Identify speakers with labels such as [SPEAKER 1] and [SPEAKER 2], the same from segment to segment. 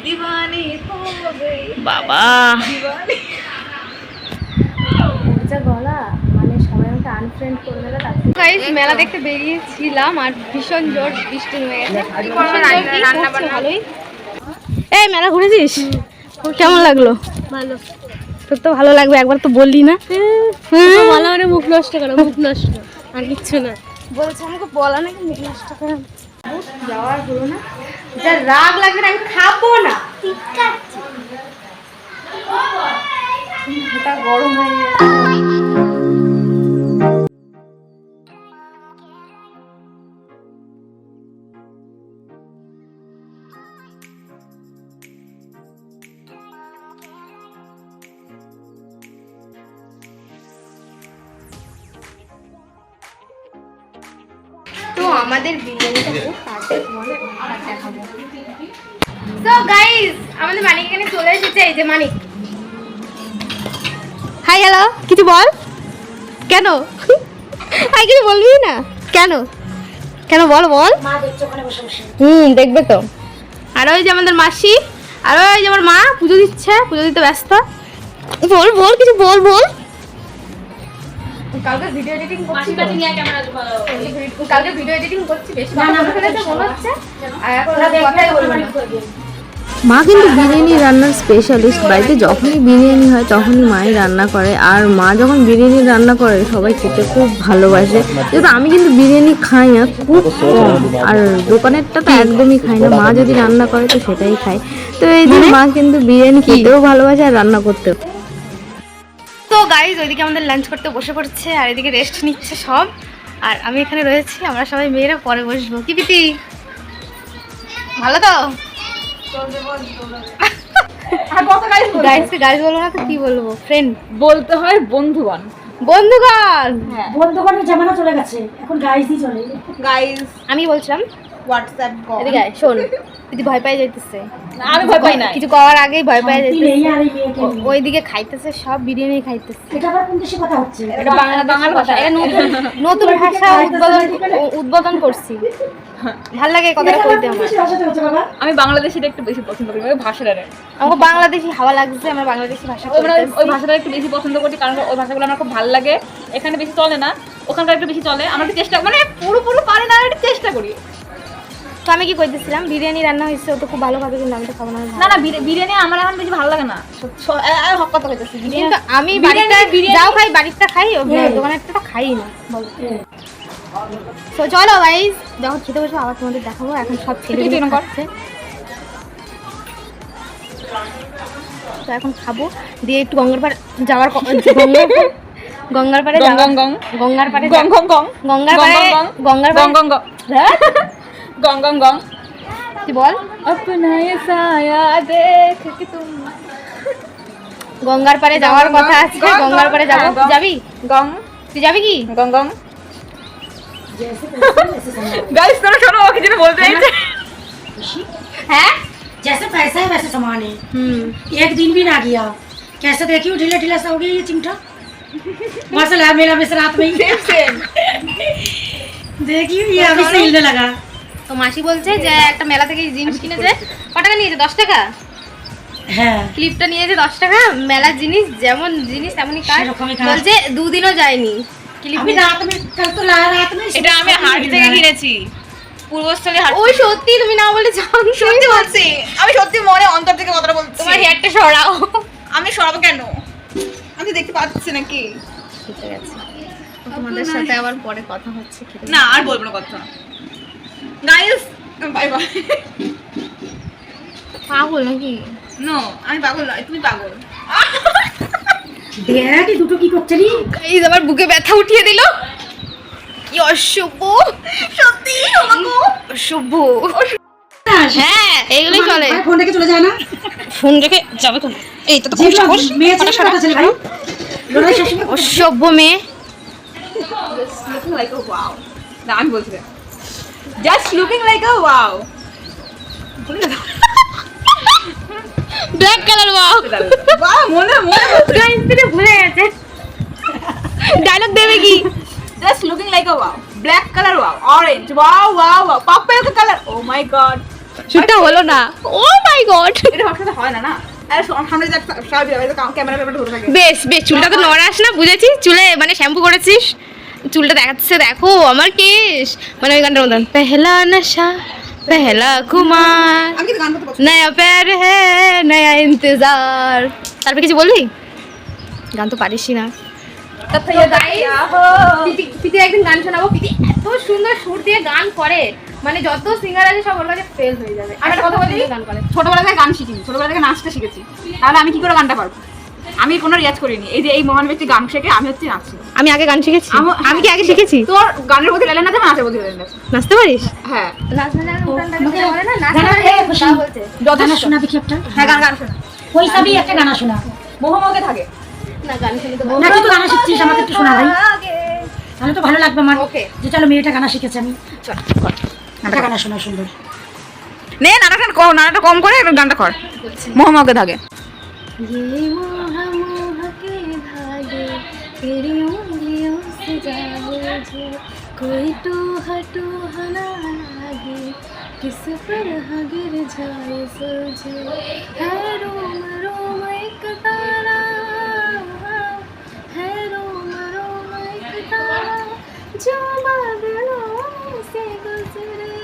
[SPEAKER 1] दीवानी हो गई
[SPEAKER 2] বাবা
[SPEAKER 1] दीवानी
[SPEAKER 3] যা গলা মানে সবাই আমাকে আনফ্রেন্ড করে দিল। গাইস মেলা দেখতে বেরিয়েছিলাম আর ভীষণ জোর বৃষ্টি হয়ে গেছে। রান্না বান্না ভালোই। এই মেলা ঘুরেছিস? কেমন লাগলো?
[SPEAKER 2] ভালো।
[SPEAKER 3] তোর তো ভালো লাগবে, একবার তো বললি না।
[SPEAKER 2] ভালো মানে মুখ নষ্ট করো, মুখ নষ্ট আর কিচ্ছু না।
[SPEAKER 3] বলছে আমাকে বলা নাকি মুখ নষ্ট করে যাওয়ার হলো না। যা রাগ লাগবে না, আমি খাবো না। ঠিক আছে এটা গরম হয়ে গেছে। তো আমাদের বিরিয়ানিটা খুব পারফেক্ট বলে আর দেখাবো। সো গাইস আমাদের মানিক এখানে চলে এসেছে। এই যে মানিক, হাই হ্যালো, কিছু বল। কেন হাই কিছু বলবি না? কেন কেন বল বল। মা দেখছো ওখানে বসে বসে। দেখবে তো। আর ওই যে আমাদের মাসি, আর ওই যে আমার মা পুজো দিচ্ছে, পুজো দিতে ব্যস্ত। বল বল কিছু বল বল। কালকে ভিডিও এডিটিং করছি, কালকে ভিডিও এডিটিং করছি, বেশি কথা ফেলেছে মনে হচ্ছে। আর এখন কথাই বলবো না।
[SPEAKER 4] মা কিন্তু বিরিয়ানি রান্নার স্পেশালিস্ট। বাড়িতে যখনই বিরিয়ানি হয় তখনই মাই রান্না করে, আর মা যখন বিরিয়ানি রান্না করে সবাই খেতে খুব ভালোবাসে। যেহেতু আমি কিন্তু বিরিয়ানি খাই না, খুব কম, আর দোকানেরটা তো একদমই খাই না। মা যদি রান্না করে তো সেটাই খাই। তো এই যে মা কিন্তু বিরিয়ানি খেতেও ভালোবাসে আর রান্না করতেও।
[SPEAKER 3] তো গাইজ ওইদিকে আমাদের লাঞ্চ করতে বসে পড়ছে আর এদিকে রেস্ট নিচ্ছে সব, আর আমি এখানে রয়েছি। আমরা সবাই মেয়েরা পরে বসবো। কি পিতি ভালো তো? গাইজ বলবো না তো কি বলবো? ফ্রেন্ড
[SPEAKER 1] বলতে হয় বন্ধুগণ।
[SPEAKER 3] বন্ধুগণ,
[SPEAKER 5] বন্ধুগণের জামানা চলে গেছে, এখন গাইজই চলে।
[SPEAKER 1] গাইস
[SPEAKER 3] আমি বলছিলাম
[SPEAKER 1] হোয়াটসঅ্যাপ কল।
[SPEAKER 3] এদিকে আয়, শোন। তুই ভয় পাই যাইতেছে,
[SPEAKER 1] আমি ভয় পাই না।
[SPEAKER 3] কিছু করার আগেই ভয় পাই
[SPEAKER 5] তুই নেই আর এই মেয়েকে নিয়ে।
[SPEAKER 3] ওইদিকে খাইতেছে সব বিরিয়ানি খাইতেছে।
[SPEAKER 5] এটা আবার কোন দেশে কথা হচ্ছে?
[SPEAKER 1] এটা বাংলা ভাষা।
[SPEAKER 3] এটা নতুন ভাষা উদ্বোধন করছি। ভাল লাগে কথাটা কইতে আমার।
[SPEAKER 5] দেশে ভাষাতে হচ্ছে বাবা।
[SPEAKER 1] আমি বাংলাদেশিটা একটু বেশি পছন্দ করি, ওই ভাষাটা।
[SPEAKER 3] আমাকে বাংলাদেশি হাওয়া লাগছে, আমরা বাংলাদেশি ভাষা
[SPEAKER 1] ওই ভাষাটা একটু বেশি পছন্দ করি, কারণ ওই ভাষাগুলো আমার খুব ভালো লাগে। এখানে বেশি চলে না, ওখানকার একটু বেশি চলে। আমরা একটু চেষ্টা, মানে পুরো পারি না, একটু চেষ্টা করি।
[SPEAKER 3] তো আমি কি কইতেছিলাম, বিরিয়ানি রান্না হয়েছে, ও তো খুব ভালো খাবে, কিন্তু আমি তো খাবো না।
[SPEAKER 1] না বিরিয়ানি আমার এখন বেশি ভালো লাগে না। হক কথা কইতেছি,
[SPEAKER 3] কিন্তু আমি বাড়িটা যাও খাই, বাড়িটা খাই, দোকানেরটা তো খাই না। বলো তো চলো গাইস, যখন খেতে বসবো আবার তোমাদের দেখাবো। এখন সব ছেলে খাচ্ছে, তো এখন খাবো দিয়ে একটু গঙ্গার পাড়ে যাওয়ার গঙ্গার পাড়ে গঙ্গার পাড়ে কি বল? গঙ্গার পাড়ে যাওয়ার কথা আছে, গঙ্গার পাড়ে যাবো। যাবি? তুই যাবি কি?
[SPEAKER 1] गाइस তোরা শোনো, ওকে যেটা বলতে চাইছে।
[SPEAKER 3] হ্যাঁ
[SPEAKER 5] जैसे पैसा है वैसे सामान है। एक दिन भी ना गया, कैसे देखी ढीला ढीला सा हो गया ये चिमटा। मसल है मेरा मिस रात में ही देखिए ये अभी से हिलने लगा।
[SPEAKER 3] তো মাসি বলছে যে একটা মেলা থেকে জিনিস কিনেছে। কত টাকা নিয়েছে? 10 টাকা।
[SPEAKER 5] হ্যাঁ
[SPEAKER 3] ক্লিপটা নিয়েছে 10 টাকা। মেলার জিনিস যেমন জিনিস তেমনই কাজ।
[SPEAKER 5] সেরকমই কাজ।
[SPEAKER 3] বলছে দুদিনও যায়নি। ক্লিপ
[SPEAKER 5] अभी रात में कल तो रात में
[SPEAKER 1] এটা আমি হাট থেকে কিনেছি, পূর্বস্থলী হাট।
[SPEAKER 3] ওই সত্যি তুমি না বলে যাও।
[SPEAKER 1] সত্যি বলছি, আমি সত্যি মনে অন্তর থেকে কথাটা বলছি।
[SPEAKER 3] তোমার হেয়ারটা সরাও।
[SPEAKER 1] আমি সরাবো কেন? আমি দেখতে পাচ্ছি নাকি?
[SPEAKER 3] ঠিক আছে, তোমাদের সাথে আবার পরে কথা হচ্ছে।
[SPEAKER 1] না আর বলবো না কথা। Guys bye bye.
[SPEAKER 3] পাগল নাকি?
[SPEAKER 1] নো আমি পাগল নয়, তুমি পাগল।
[SPEAKER 5] দেখ এই দুটো কি করছে নি?
[SPEAKER 3] এই আমার বুকে ব্যথা উঠিয়ে দিল। কি অশুভ!
[SPEAKER 1] সত্যি আমাকে
[SPEAKER 3] অশুভ। হ্যাঁ এইগুলোই চলে।
[SPEAKER 5] ফোন রেখে চলে যায় না?
[SPEAKER 3] ফোন রেখে যাবে তো? এইটা তো খুব সাহস।
[SPEAKER 5] মেয়ে ছেলে কথা ছেলে ভাই লড়াই সবসময়
[SPEAKER 3] অসভ্য মেয়ে।
[SPEAKER 1] Looking like a wow. না আমি বলছি just looking like a wow.
[SPEAKER 3] Black colour wow.
[SPEAKER 1] বাহ মনে
[SPEAKER 3] গাইস এটা ভুলে গেছে। ডায়লগ দেবে কি?
[SPEAKER 1] Just looking like a wow. Black colour wow, orange wow wow wow, purple colour, oh my god.
[SPEAKER 3] শুটটা হলো না। ও মাই গড,
[SPEAKER 1] এটা সবসময় হয় না না। আরে সামনে যে ক্যামেরা ধরে থাকে।
[SPEAKER 3] বেশ বেশ, চুলটা তো নড়াস না, বুঝেছি। চুলে মানে শ্যাম্পু করেছিস, চুলটা দেখাচ্ছে, দেখো আমার কেশ, মানে ওই গানটার মতন, পেহলা নশা পেহলা কুমার
[SPEAKER 1] আমি কিন্তু গান করতে পছন্দ
[SPEAKER 3] নয়া প্যার হ্যাঁ নয়া ইন্তজার। তারপরে কিছু বলবি? গান তো পারিসই না। প্রীতি একদিন গান শোনাবো। প্রীতি এত সুন্দর সুর দিয়ে গান করে, মানে যত সিঙ্গার আছে সব ওর কাছে ফেল হয়ে যাবে।
[SPEAKER 1] আমি একটা কথা বলি,
[SPEAKER 3] গান করে।
[SPEAKER 1] ছোটবেলা থেকে গান শিখিনি, ছোটবেলা থেকে নাচতে শিখেছি, তাহলে আমি কি করে গানটা পারবো? আমি কোনো রিয়াজ করিনি। এই যে এই মহান ব্যক্তি গান শেখে, আমি হচ্ছে নাচছি।
[SPEAKER 3] আমি আগে গান শিখেছি, আমি কি আগে শিখেছি?
[SPEAKER 1] তোর গানের প্রতি লেলেন না, যাবে নাচের প্রতি লেলেন আছে।
[SPEAKER 3] নাচতে পারিস?
[SPEAKER 1] হ্যাঁ
[SPEAKER 5] গানা শোনাবি কি একটা?
[SPEAKER 1] হ্যাঁ, গান গান শোনা।
[SPEAKER 5] ওই সবই একটা গানা শোনা।
[SPEAKER 1] মোহমকে থাকে।
[SPEAKER 3] না, গান শুনে তো
[SPEAKER 5] না তুই তো গানা শিখছিস, আমাকে একটু শোনা ভাই, তাহলে তো ভালো লাগবে আমার।
[SPEAKER 3] ওকে।
[SPEAKER 5] যে চলো মেয়েটা গানা শিখেছে, আমি একটা গানা শোনা সুন্দর।
[SPEAKER 1] নে নানাটা কম করে একটু গানটা কর। মোহমকে থাকে।
[SPEAKER 4] ये मोह मोह के धागे तेरी उंगलियों से जाए जो कोई टूह टूह ना लागे किस पर गिर जाए सोचे है रोम रोम एक तारा है रोम रोम एक तारा जो बादलों से गुजरे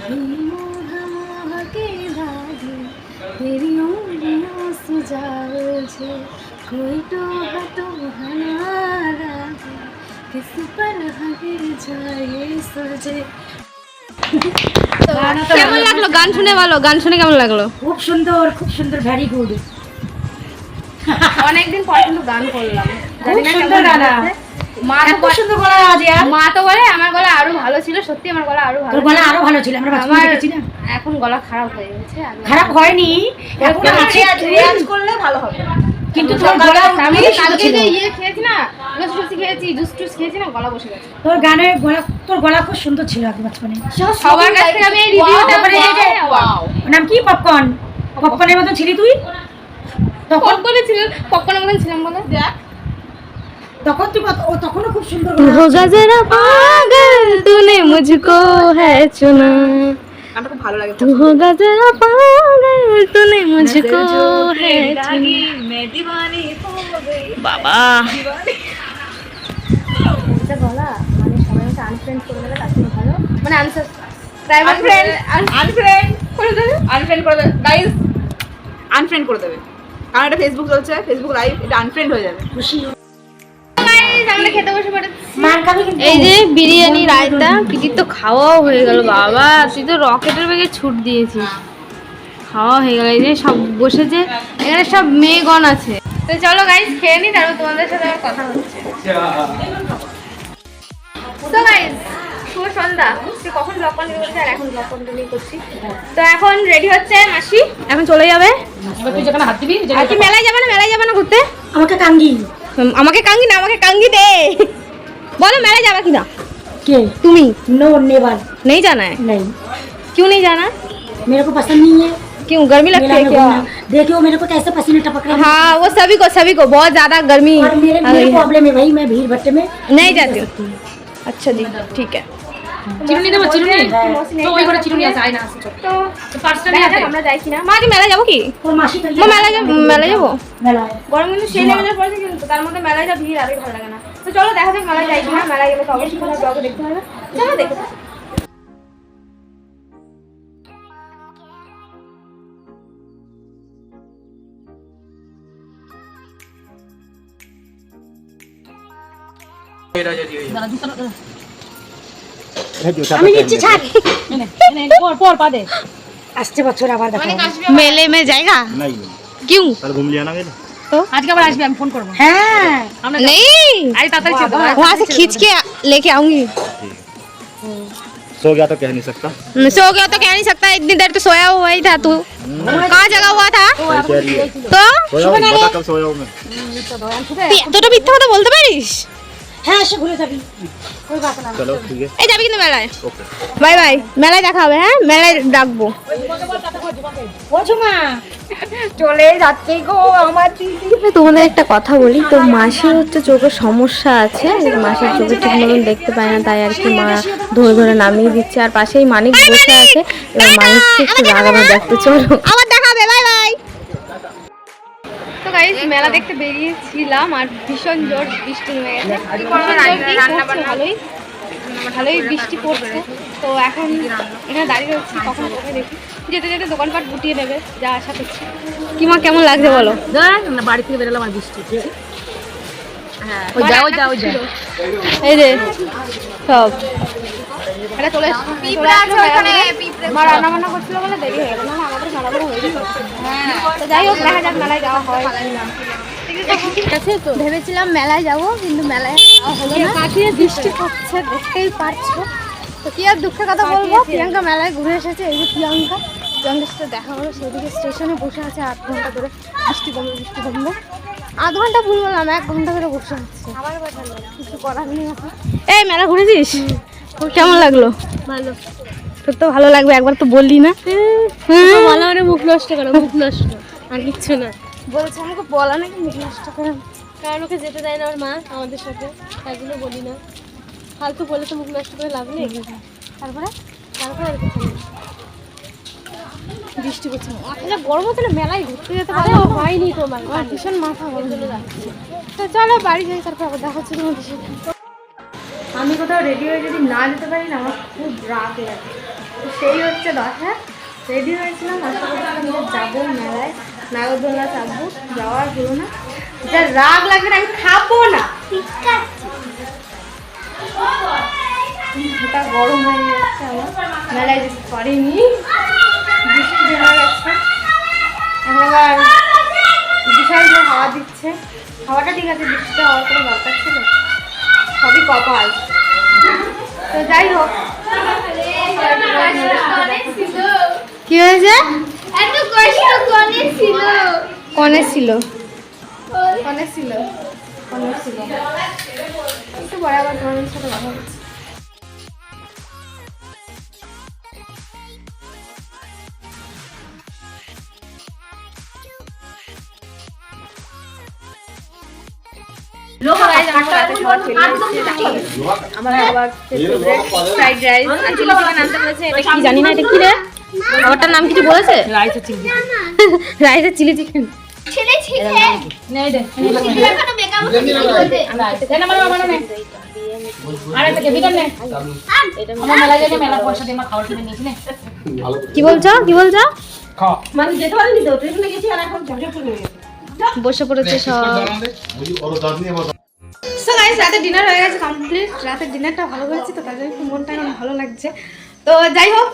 [SPEAKER 4] ये मोह मोह के धागे तेरी उंगलियों से जाओ जे कोई टोह टोह ना लागे किस पर गिर जाए सोजे।
[SPEAKER 3] কেমন লাগলো গান শুনে? বলো, গান শুনে কেমন লাগলো?
[SPEAKER 5] খুব সুন্দর, ভেরি গুড।
[SPEAKER 3] অনেকদিন পর কিন্তু গান করলাম,
[SPEAKER 5] খুব সুন্দর গানা।
[SPEAKER 3] মা
[SPEAKER 5] এত সুন্দর গলা আজ আর।
[SPEAKER 3] মা তো বলে আমার গলা আরো ভালো ছিল, সত্যি আমার গলা আরো ভালো
[SPEAKER 5] তোর গলা আরো ভালো ছিল, আমরা বাচ্চা দেখেছি না।
[SPEAKER 3] এখন গলা খারাপ হয়ে গেছে।
[SPEAKER 5] খারাপ হয়নি, এখন আছে,
[SPEAKER 1] রিয়াজ করলে ভালো হবে।
[SPEAKER 5] কিন্তু তোর গলা
[SPEAKER 3] আমি
[SPEAKER 5] অনেক সুন্দর
[SPEAKER 3] কালকে
[SPEAKER 5] ছিল।
[SPEAKER 3] যে খেয়েছি না, লস্যি টস্যি খেয়েছি, জুস টুস খেয়েছি না, গলা বসে গেছে।
[SPEAKER 5] তোর গানের গলা, তোর গলা খুব সুন্দর ছিল আগে বাচ্চানে।
[SPEAKER 3] সবার কাছ থেকে আমি এই রিভিউটা
[SPEAKER 5] তারপরে এই যে নাম কি, পপকর্ন, পপকর্নের মতো ছিলি তুই তখন।
[SPEAKER 3] পপকর্নের মতন ছিলাম বলে।
[SPEAKER 5] তখন তুই তখনও খুব সুন্দর
[SPEAKER 4] तू होगा जरा पागल तूने मुझको है चुना
[SPEAKER 1] গানটা খুব ভালো লাগে।
[SPEAKER 4] तू होगा जरा पागल तूने मुझको है चुना।
[SPEAKER 1] मैं दीवानी हो गई।
[SPEAKER 3] বাবা
[SPEAKER 4] गला মানে সবাই আমাকে আনফ্রেন্ড করে দেবে, তার থেকে ভালো মানে
[SPEAKER 1] আনফ্রেন্ড করে দেবে গাইস, আনফ্রেন্ড করে দেবে, কারণ এটা ফেসবুক চলছে, ফেসবুক লাইভ, এটা আনফ্রেন্ড হয়ে যাবে।
[SPEAKER 5] খুশি
[SPEAKER 3] আমরা খেতে বসে পড়েছি।
[SPEAKER 5] মার খাবি কিন্তু।
[SPEAKER 3] এই যে বিরিয়ানি রায়তা, পিটির তো খাওয়াও হয়ে গেল। বাবা তুই তো রকেটের বেগে ছুট দিয়েছিস, খাওয়া হয়ে গেল। এই যে সব বসেছে, এখানে সব মেয়েগণ আছে। তো চলো গাইস খেয়ে নি, তারপর তোমাদের সাথে আমার কথা হচ্ছে। তো গাইস শুভ সন্ধ্যা। তুই কখন ব্লগ কন্টিনিউ করছিস? আর এখন ব্লগ কন্টিনিউ করছি। তো এখন রেডি হচ্ছে মাসি, এখন চলে যাবে।
[SPEAKER 5] এবার তুই যেখানে হাত দিবি,
[SPEAKER 3] আর কি মেলায় যাবে না? মেলায় যাবে না ঘুরতে?
[SPEAKER 5] আমাকে কাঙ্গি।
[SPEAKER 3] আমাকে কাঙ্গি না, আমাকে কাঙ্গি দে। বলো মেলায় যাবে কি না?
[SPEAKER 5] के
[SPEAKER 3] তুমি
[SPEAKER 5] नो नेवर
[SPEAKER 3] नहीं जाना है?
[SPEAKER 5] नहीं,
[SPEAKER 3] क्यों नहीं जाना?
[SPEAKER 5] मेरे को पसंद नहीं है
[SPEAKER 3] क्यों, गर्मी लगती
[SPEAKER 5] मेला
[SPEAKER 3] है
[SPEAKER 5] में
[SPEAKER 3] क्या?
[SPEAKER 5] घूमना। देखियो मेरे को कैसे पसीने टपक रहे हैं।
[SPEAKER 3] हाँ वो सभी को बहुत ज्यादा गर्मी
[SPEAKER 5] और मेरे
[SPEAKER 3] आ गई है।
[SPEAKER 5] प्रॉब्लम है भाई, मैं भीड़ भट्टे में
[SPEAKER 3] नहीं जाती हूँ। अच्छा जी ठीक है।
[SPEAKER 5] চিরুনি দেবো, চিরুনি তো ওই করে চিরুনি আছে, আয়না আছে
[SPEAKER 3] তো
[SPEAKER 5] পার্সটা
[SPEAKER 3] দেখা যাক, আমরা যাইছি না। মা কি মেলা যাবো কি?
[SPEAKER 5] তোর মাসি তো
[SPEAKER 3] মা মেলা যাবো? মেলা যাবো?
[SPEAKER 5] মেলা
[SPEAKER 3] গরম কিন্তু সেই লেভেলের পড়েছে, কিন্তু তার মধ্যে মেলায় যা ভিড় আরই ভালো লাগে না। তো চলো দেখা যাক মেলায় যাইছি না। মেলায় গেলে তো অবশ্যই তোমার ব্লগে দেখতে হবে। চলো দেখো।
[SPEAKER 5] আমি নিচ্ছি, ছাড় পর পা দে। আসছে বছর আবার দেখা হবে।
[SPEAKER 3] मेले में जाएगा?
[SPEAKER 6] नहीं
[SPEAKER 3] क्यों?
[SPEAKER 6] कल घूम लिया ना मेरे
[SPEAKER 5] আজকে আবার আসবে, আমি ফোন করব। হ্যাঁ
[SPEAKER 3] नहीं,
[SPEAKER 5] আরে তাড়াতাড়ি চল।
[SPEAKER 3] वहाँ से खींच के लेके आऊंगी।
[SPEAKER 6] सो गया तो कह नहीं सकता
[SPEAKER 3] सो गया तो कह नहीं सकता, इतनी देर तो सोया हुआ ही था तू। कहाँ जगा हुआ था?
[SPEAKER 6] सही कह रही है।
[SPEAKER 3] तो
[SPEAKER 6] सोया हूँ, बता कब सोया हूँ मैं।
[SPEAKER 3] তোটা মিথ্যা কথা বলতে পারিস?
[SPEAKER 5] হ্যাঁ এসে ঘুরে যাবি, ওই বাত না।
[SPEAKER 6] चलो ठीक है
[SPEAKER 3] এই যাবি কিন্তু মেলায়।
[SPEAKER 6] ओके
[SPEAKER 3] বাই বাই, মেলায় দেখা হবে। হ্যাঁ মেলায় ডাকবো।
[SPEAKER 1] চলে যাচ্ছে গো আমার দিদি।
[SPEAKER 4] তোমাদের একটা কথা বলি, তো মাসির হচ্ছে চোখের সমস্যা আছে, মাসির চোখে ঠিক মতন দেখতে পায় না, তাই আর কি মা ধরে ধরে নামিয়ে দিচ্ছে। আর পাশেই মানিক বসে আছে, এবার মানিককে একটু রাগানো দেখতে চলো।
[SPEAKER 3] আবার দেখাবে, বাই বাই। তো গাইস মেলা দেখতে বেরিয়েছিলাম আর ভীষণ জোর বৃষ্টি নেমে গেছে। ভালোই বৃষ্টি পড়ছে। তো এখন এখানে দাঁড়িয়ে রয়েছি, কখন কোথায় দেখি যেতে যেতে দোকানপাট গুটিয়ে নেবে, যা আশা করছি। কি মা কেমন লাগছে বলো?
[SPEAKER 1] বাড়ি থেকে বেরোলাম আর বৃষ্টি।
[SPEAKER 3] এই যে সব এটা চলে আসছে, মা রান্না বান্না করছিল বলে দেরি হয়ে গেল, না আমাদের মেলা বড় হয়ে গেছে। তো যাই হোক দেখা যাক মেলায় যাওয়া হয় আছে। তো ভেবেছিলাম মেলায় যাব, কিন্তু মেলায় যাওয়া হলো না, বৃষ্টি পড়ছে দেখতেই পারছো। তো কি আর দুঃখের কথা বলবো, প্রিয়াঙ্কা মেলায় ঘুরে এসেছে। এই যে প্রিয়াঙ্কার সাথে দেখা হলো, সেদিকে স্টেশনে বসে আছে 8 ঘন্টা ধরে। বৃষ্টি কমবে 8 ঘন্টা ভুল বললাম, 1 ঘন্টা ধরে বসে আছে, কিছু করার নেই এখন। এই মেলা ঘুরেছিস, কেমন লাগলো?
[SPEAKER 2] ভালো।
[SPEAKER 3] তোর তো ভালো লাগবে, একবার তো বললি না।
[SPEAKER 2] বলা মানে মুখ নষ্ট করো, মুখ নষ্ট আর কিচ্ছু না।
[SPEAKER 3] বলছে আমাকে বলা নাকি মুখ নষ্ট করে,
[SPEAKER 2] কারণ ওকে যেতে দেয় না ওর মা আমাদের সাথে, তাই জন্য বলি না। ফালতু বলে তো মুখ নষ্ট করে লাভ নেই।
[SPEAKER 3] তারপরে
[SPEAKER 2] তারপরে আর কিছু না।
[SPEAKER 3] বৃষ্টি পড়ছে, মাথাটা গরম হচ্ছে না, মেলায় ঘুরতে যেতে
[SPEAKER 2] আরে
[SPEAKER 3] পারবো।
[SPEAKER 2] হয়নি তোমার,
[SPEAKER 3] আমার ভীষণ মাথা গরম। তো চলো বাড়ি যাই, তারপর আবার দেখা হচ্ছে তোমাদের সাথে। আমি কোথাও রেডি হয়ে যদি না যেতে পারি না, আমার খুব রাগ লাগে। তো সেই হচ্ছে দশা, রেডি হয়েছিলাম, আশা করছিলাম যে যাবো মেলায়, নাগরদোলনা চাপবো, যাওয়ার হলো না। যা রাগ লাগে না, আমি খাবো না, এটা গরম হয়ে যাচ্ছে আমার, মেলায় যেতে পারিনি, বৃষ্টি হয়ে গেছে। এখন আবার বিশাল যে হাওয়া দিচ্ছে, হাওয়াটা ঠিক আছে, বৃষ্টিটা হওয়ার কোনো দরকার ছিল, সবই কপাল। তো যাই হোক, কি হয়েছে? কনে ছিল একটু পরে আবার তোমাদের সাথে কথা হচ্ছে।
[SPEAKER 1] আমার আবার ফ্রাইড রাইস আর চিলি চিকেন আনতে বলেছে। এটা কি জানি না, এটা কি রে? খাবারটার নাম কিছু বলেছে? রাইসের চিলি চিকেন।
[SPEAKER 3] রাইসের চিলি চিকেন।
[SPEAKER 1] নে দে। দেন আমার বাবা নে। আরে এটা কে বিকান নে। আমার মেলা যাবে, মেলা পয়সা দিয়ে আমার খাবার কিনে নিয়েছি নে।
[SPEAKER 3] কি বলছো?
[SPEAKER 1] মানে যেতে পারিনি তো, ট্রেনে গেছি আর এখন ঝড় চলে গেছে।
[SPEAKER 3] বসে পড়েছে সব। সো গাইস, রাতের ডিনার হয়ে গেছে কমপ্লিট। রাতের ডিনারটা ভালো করেছি, তো তাদের একটু মনটা এখন ভালো লাগছে। তো যাই হোক,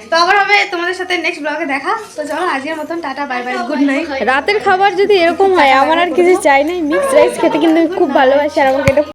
[SPEAKER 3] তো আবার হবে তোমাদের সাথে নেক্সট ব্লগে দেখা। তো চলো আজকের মতন tata, bye bye, good night.
[SPEAKER 4] রাতের খাবার যদি এরকম হয়, আমার আর কিছু চাই নাই। মিক্সড রাইস খেতে কিন্তু আমি খুব ভালোবাসি, আর আমাকে এটা